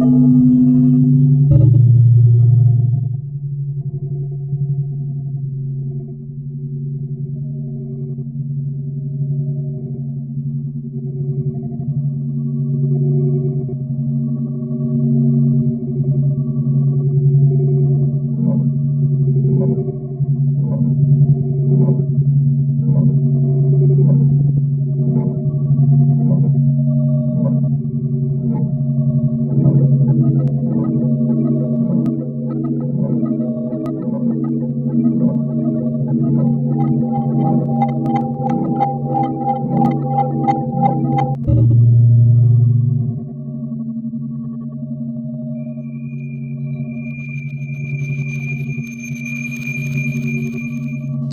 The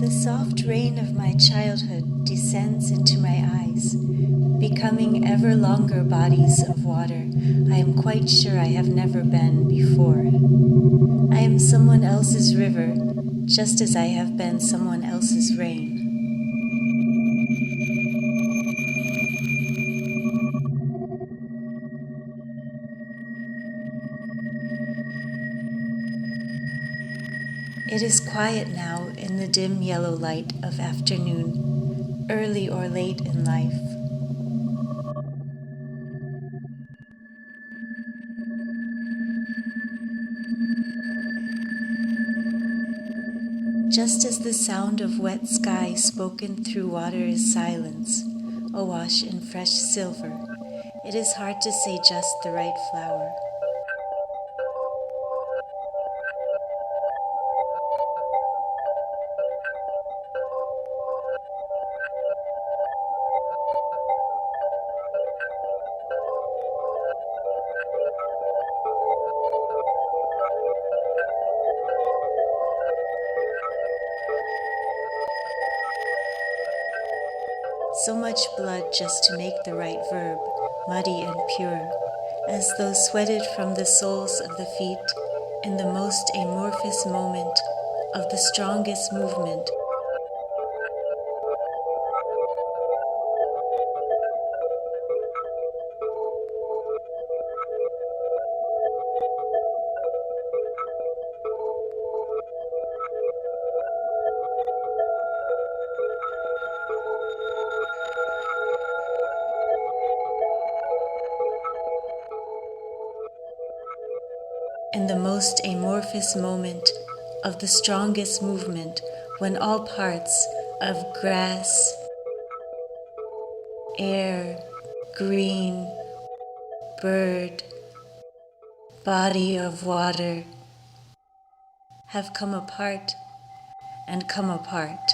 soft rain of my childhood descends into my eyes, becoming ever longer bodies of water I am quite sure I have never been before. I am someone else's river, just as I have been someone else's rain. It is quiet now in the dim yellow light of afternoon, early or late in life. Just as the sound of wet sky spoken through water is silence, awash in fresh silver, it is hard to say just the right flower. So much blood just to make the right verb, muddy and pure, as though sweated from the soles of the feet in the most amorphous moment of the strongest movement. In the most amorphous moment of the strongest movement, when all parts of grass, air, green, bird, body of water have come apart and come apart.